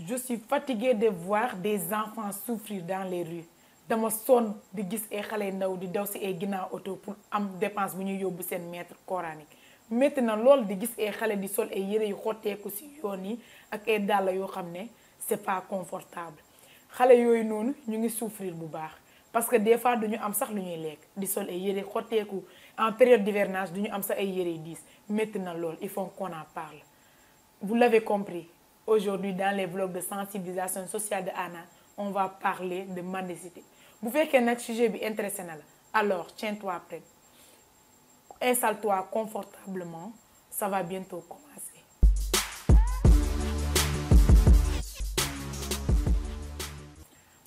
je suis fatiguée de voir des enfants souffrir dans les rues dama sonn di gis ay xale ndaw di daw si ay ginnaaw auto pour am dépense bu ñuy yóbbu seen maître coranique métti na lool di gis ay xale di sol ay yére yu xotteeku si yoon yi ak ay dàll yoo xam ne c'est pas confortable xale yooyu noonu ñu ngi souffrir bu baax parce que des fois duñu am sax lu ñuy lekk di sol ay yére xotteeku en période d'hivernage duñu am sax ay yére yu diis métti na lool il faut qu'on en parle. Vous l'avez compris, aujourd'hui dans les vlogs de sensibilisation sociale de Anna, on va parler de mendicité. Bu fekkee nag sujet bi intéressé na la alors tiens-toi prêt, installe-toi confortablement, ça va bientôt commencer.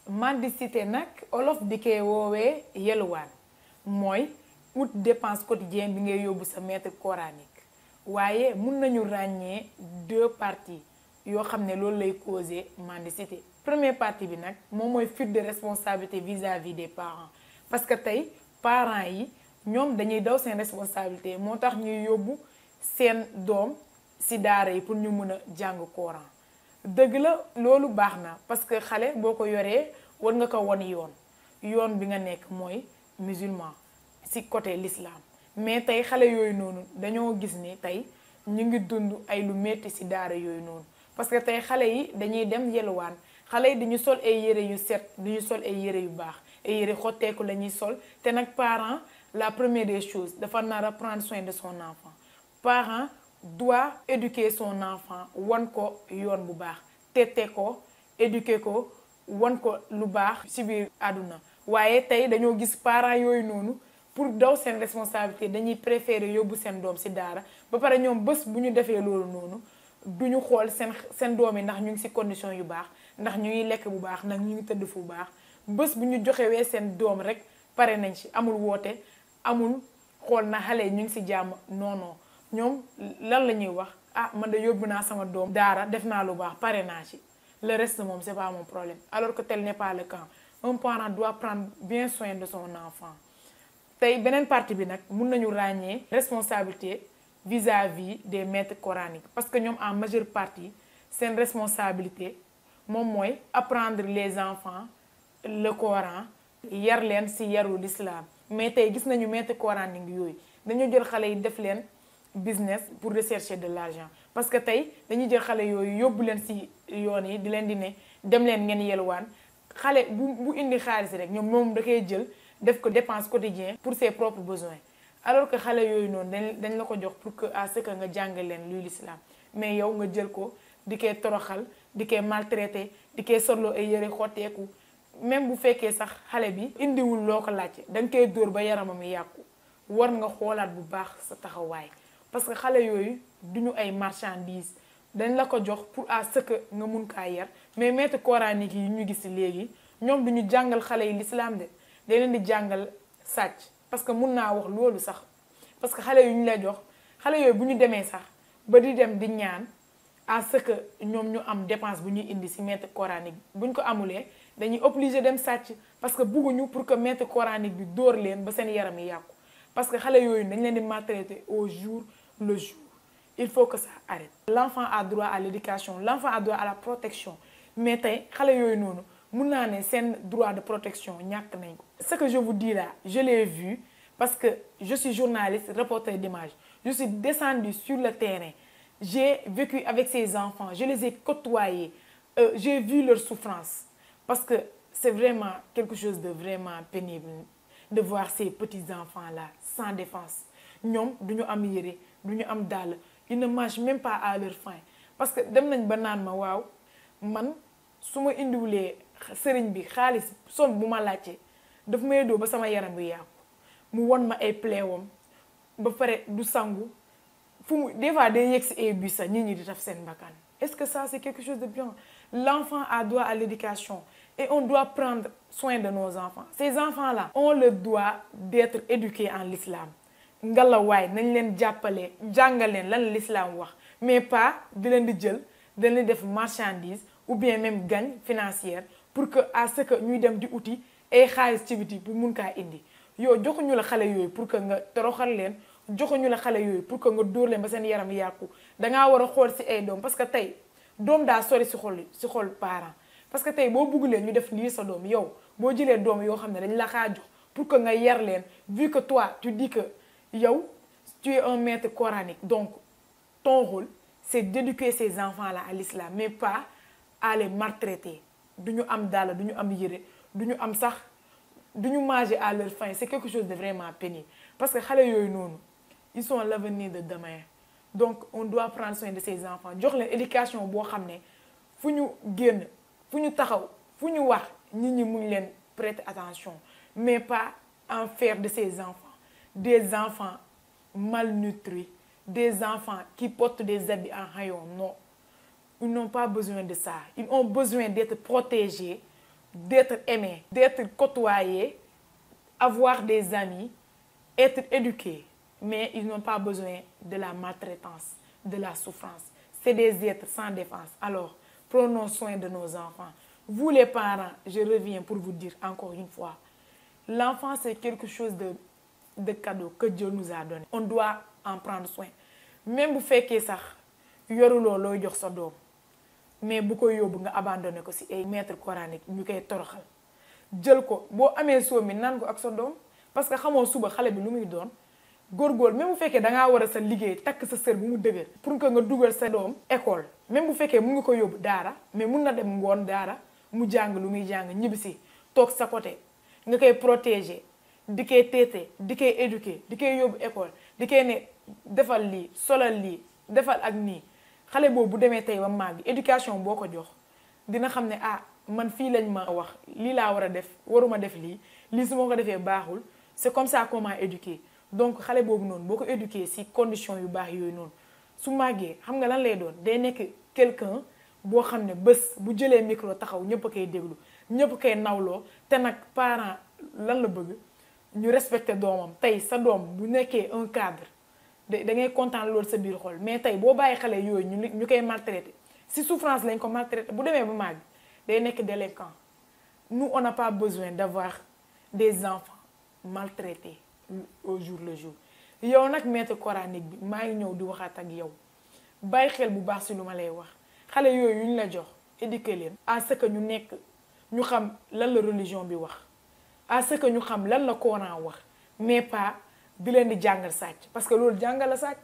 Mendicité nag olof di koy woowee yelwaan mooy wut dépense quotidienne bi ngay yóbbu sa maître coranique waaye mun nañu ràññee deux parties yoo xam ne loolu lay causer mendicité. Première partie bi nag moom mooy fuite de responsabilité vis-à-vis des parents parce que tey parents yi ñoom dañuy daw seen responsabilité moo tax ñuy yóbbu seen doom ci daara yi pour ñu mën a jàng Coran. dëgg la loolu baax na parce que xale boo ko yoree war nga ko won yoon bi nga nekk mooy musulman ci côté l'islam mais tey xale yooyu noonu dañoo gis ne tey ñu ngi dund ay lu metti ci daara yooyu noonu parce que tey xale yi dañuy dem yelwaan xale yi dañu sol ay yére yu set duñu sol ay yére yu baax ay yére xotteeku la ñuy sol te nag parent la première des choses dafa nar a prendre soin de son enfant. Parent doit éduquer son enfant wan ko yoon bu baax tete ko éduquer ko wan ko lu baax ci biir àdduna waaye tey dañoo gis parents yooyu noonu pour daw seen responsabilité dañuy préférer yóbbu seen doom ci daara ba pare ñoom bés bu ñu defee loolu noonu duñu xool seen doom yi ndax ñu ngi ci condition yu baax ndax ñu ngi lekk bu baax ndax ñu ngi tëdd fu baax bés bu ñu joxewee seen doom rek pare nañ ci amul woote amul xool na xale yi ñu ngi ci jàmm non ñoom lan la ñuy wax ah man de yóbbu naa sama doom daara def naa lu baax pare naa ci le reste moom c'est pas mon problème alors que tel n'est pas le cas. Un parent doit prendre bien soin de son enfant. Tey beneen partie bi nag mun nañu ràññee responsabilité vis-à-vis des maîtres coraniques parce que ñoom en majeure partie seen responsabilité moom mooy apprendre les enfants le Coran yar leen ci yaru l'islam mais tey gis nañu maître coranique yooyu dañu jël xale yi def leen business pour rechercher de l'argent parce que tey dañuy jël xale yooyu yóbbu leen ci yoon yi di leen di ne dem leen ngeen yelwaan xale bu indi xaalis rek ñoom moom da koy jël def ko dépense quotidienne pour ses propres besoins alors que xale yooyu noonu dañ la ko jox pour que à ce que nga jàngal leen luy l'islam mais yow nga jël ko di koy toroxal di koy maltraité di koy soloo ay yëre xotteeku même bu fekkee sax xale bi indiwul loo ko laajte danga koy dóor ba yaramam yàqu war nga xoolaat bu baax sa taxawaay parce que xale yooyu duñu ay marchandises dañ la ko jox pour à ce que nga mun kaa yar mais maître coranique yi ñu gis léegi ñoom duñu jàngal xale yi l'islam de dañ leen di jàngal sàcc parce que mun naa wax loolu sax parce que xale yu ñu lay jox xale yooyu bu ñu demee sax ba di dem di ñaan à ce que ñoom ñu am dépense bu ñuy indi ci maître coranique buñ ko amulee dañuy obligé dem sàcc parce que bugguñu pour que maître coranique bi dóor leen ba seen yaram yi yàqu parce que xale yooyu dañ leen di maltraiter au jour le jour. Il faut que ça arrête. L'enfant a droit à l'éducation, l'enfant a droit à la protection mais tey xale yooyu noonu mun naa ne seen droit de protection ñàkk nañ ko. Ce que je vous dis là je l'ai vu parce que je suis journaliste reporter d'images je suis descendue sur le terrain j'ai vécu avec ces enfants je les ai côtoyés j'ai vu leur souffrance parce que c'est vraiment quelque chose de vraiment pénible de voir ces petits enfants là sans défense ñoom duñu am yére duñu am dàll ils ne mangent même pas à leur faim parce que dem nañ ba naan ma waaw man su ma indiwulee sëriñ bi xaalis somme bu ma laajte daf may doo ba sama yaram bi yàqu mu won ma ay pleewam ba pare du sangu fu mu des fois day yegg si ay bus sax nit ñi di taf seen bakkan. Est-ce que ça c'est quelque chose de bien? L'enfant a droit à l'éducation et on doit prendre soin de nos enfants. Ces enfants-là ont le droit d'être éduqués en l'islam. Ngalawaay nañ leen jàppale jàngal leen lan l'islam wax mais pas di leen di jël di leen def marchandise ou bien même gagne financière pour que à ce que ñuy dem di uti ay xaalis ci biti bu mun kaa indi yow joxuñu la xale yooyu pour que nga toroxal leen joxuñu la xale yooyu pour que nga dóor leen ba seen yaram yàqu dangaa war a xool ci ay doom parce que tey doom daa sori si xol parent parce que tey boo bëgg leen ñu def lii sa doom yow boo jëlee doom yoo xam ne dañ la kaa jox pour que nga yar leen vu que toi tu dis que yow tu es un maître coranique donc ton rôle c'est d'éduquer ces enfants là à l'islam mais pas à les maltraiter duñu am dàll duñu am yére duñu am sax duñu manger à leur faim c'est quelque chose de vraiment pénible parce que xale yooyu noonu ils sont l'avenir de demain donc on doit prendre soin de ces enfants jox leen éducation boo xam ne fu ñu génn fu ñu taxaw fu ñu wax nit ñi muñ leen prêter attention mais pas en faire de ces enfants des enfants malnutris des enfants qui portent des habits en rayon non ils n'ont pas besoin de ça ils ont besoin d'être protégés d'être aimés d'être côtoyés avoir des amis être éduqués mais ils n'ont pas besoin de la maltraitance de la souffrance c'est des êtres sans défense alors prenons soin de nos enfants vous les parents je reviens pour vous dire encore une fois l'enfant c'est quelque chose de cadeau que Dieu nous a donné on doit en prendre soin même bu fekkee sax yoruloo looy jox sa doom mais bu ko yóbbu nga abandonné ko ci ay maître coranique ñu koy toroxal jël ko boo amee soo mi naan ko ak sa doom parce que xamoo suba xale bi lu muy doon góorgóor même bu fekkee dangaa war a sa liggéey takk sa sër bu mu dëgër pour que nga dugal sa doom école même bu fekkee mun nga ko yóbbu daara mais mun na dem ngoon daara mu jàng lu muy jàng ñibbisi toog sa côté nga koy protéger di koy téete di koy éduquer di koy yóbbu école di koy ne defal lii solal lii defal ak nii xale boobu bu demee tey ba màgg éducation boo ko jox dina xam ne ah man fii lañ ma wax lii laa war a def waruma def lii su ma ko defee baaxul c'est comme ça comment éduquer donc xale boobu noonu boo ko éduquer ci conditions yu baax yooyu noonu su màggee xam nga lan lay doon day nekk quelqu'un boo xam ne bés bu jëlee micro taxaw ñëpp a koy déglu ñëpp a koy nawloo te nag parent lan la bëgg ñu respecter doomam tey sa doom bu nekkee un cadre da ngay kontaan loolu sa biir xol mais tey boo bàyyi xale yooyu ñu koy maltraité si souffrance lañ ko maltraité bu demee ba màgg day nekk délinquant nous on n'a pas besoin d'avoir des enfants maltraités au jour le jour yow nag maître coranique bi maa ngi ñëw di waxaat ak yow bàyyi xel bu baax si lu ma lay wax xale yooyu yu ñu la jox éduquer leen à ce que ñu xam lan la religion bi wax à ce que ñu xam lan la Coran wax mais pas di leen di jàngal sàcc parce que loolu jàngal la sàcc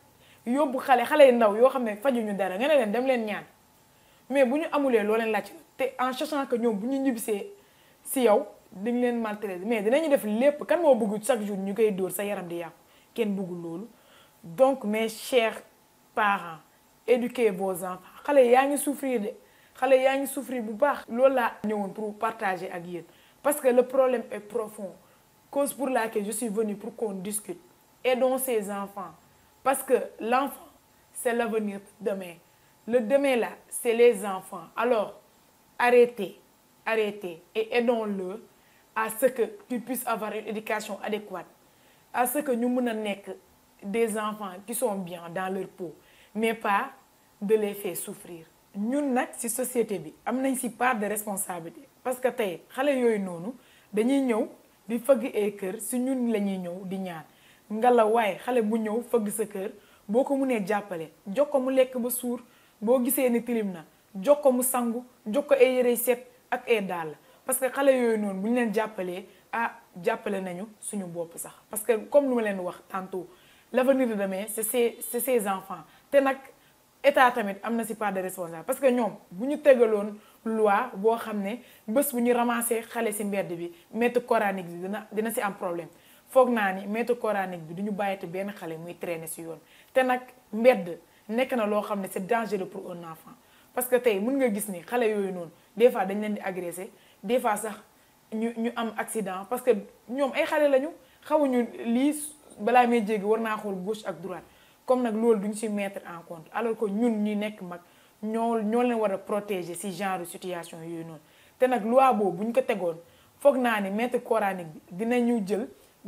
yóbbu xale yu ndaw yoo xam ne fajuñu dara nga ne leen dem leen ñaan mais bu ñu amulee loo leen laaj te en sachant que ñoom bu ñu ñibbisee si yow dañ leen maltraiter mais dinañu def lépp kan moo bëgg chaque jour ñu koy dóor sa yaram di yàqu kenn bëggul loolu donc mes chers parents éduquez vos enfants xale yaa ngi souffrir de xale yaa ngi souffrir bu baax loolu laa ñëwoon pour partager ak yéen parce que le problème est profond cause pour laquelle je suis venue pour qu'on discute aidons ces enfants parce que l'enfant c'est l'avenir de demain le demain là c'est les enfants alors arrêtez et aidons-le à ce que qu'ils puissent avoir une éducation adéquate à ce que ñu mën a nekk des enfants qui sont bien dans leur peau mais pas de les faire souffrir ñun nag ci société bi am nañ ci part de responsabilité parce que tey xale yooyu noonu dañuy ñëw di fëgg ay kër ci ñun la ñuy ñëw di ñaan ngala waaye xale bu ñëw fëgg sa kër boo ko mënee jàppale jox ko mu lekk ba suur boo gisee ni tilim na jox ko mu sangu jox ko ay yére set ak ay dàll parce que xale yooyu noonu bu ñu leen jàppalee jàppale nañu suñu bopp sax parce que comme lu ma leen wax tantôt l'avenir de demain c'est ces enfants te nag état tamit am na ci part de responsable parce que ñoom bu ñu tegaloon loi boo xam ne bés bu ñu ramasser xale ci mbedd bi maître coranique bi dina ci am problème foog naa ni maître coranique bi du ñu bàyyite benn xale muy traîner ci yoon te nag mbedd nekk na loo xam ne c'est dangereux pour un enfant parce que tey mën nga gis ni xale yooyu noonu des fois dañ leen di agresser des fois sax ñu am accident parce que ñoom ay xale lañu xawuñu lii balaa may jéggi war naa xool gauche ak droite comme nag loolu duñ ci mettre en compte alors que ñun ñi nekk mag ñoo leen war a protéger ci genre situation yooyu noonu te nag loi boobu bu ñu ko tegoon foog naa ni maître coranique bi dinañu jël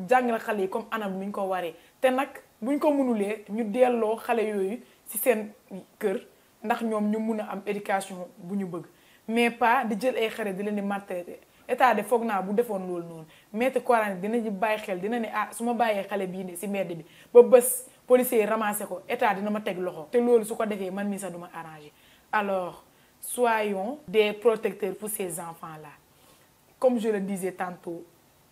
jàngal xale yi comme anam bi ñu ko waree te nag buñ ko mënulee ñu delloo xale yooyu ci seen kër ndax ñoom ñu mun a am éducation bu ñu bëgg mais pas di jël ay xale di leen di maltraiter état de foog naa bu defoon loolu noonu maître coranique dina ci bàyyi xel dina ne su ma bàyyee xale bii ne ci mbedd bi ba bés policiers yi ramassé ko état dina ma teg loxo te loolu su ko defee man mii sax du ma arrangé alors soyons des protecteurs pour ces enfants-là. Comme je le disais tantôt,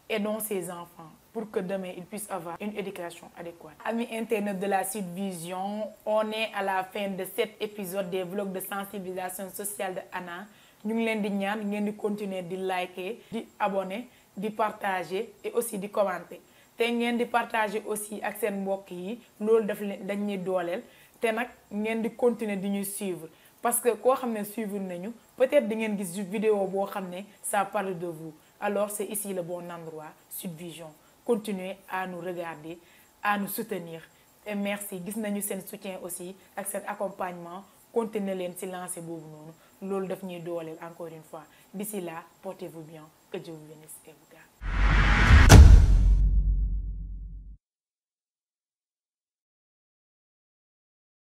aidons ces enfants pour que demain ils puissent avoir une éducation adéquate. Amis internautes de la Sud Vision, on est à la fin de cet épisode des vlogs de sensibilisation sociale de Anna. Ñu ngi leen di ñaan ngeen di continuer di liker, di abonner, di partager et aussi di commenter. Te ngeen di partager aussi ak seen mbokk yi, loolu daf leen dañ ñuy dooleel. Te nag ngeen di continuer di ñu suivre parce que koo xam ne suivre nañu peut-être di ngeen gis vidéo boo xam ne ça parle de vous. Alors c'est ici le bon endroit, Sud Vision. Continuez à nous regarder, à nous soutenir. Et merci. Gis nañu seen soutien aussi ak seen accompagnement. Continuez leen ci lancer boobu noonu. Loolu daf ñuy dooleel encore une fois. D'ici là, portez-vous bien. Que Dieu vous bénisse et vous garde.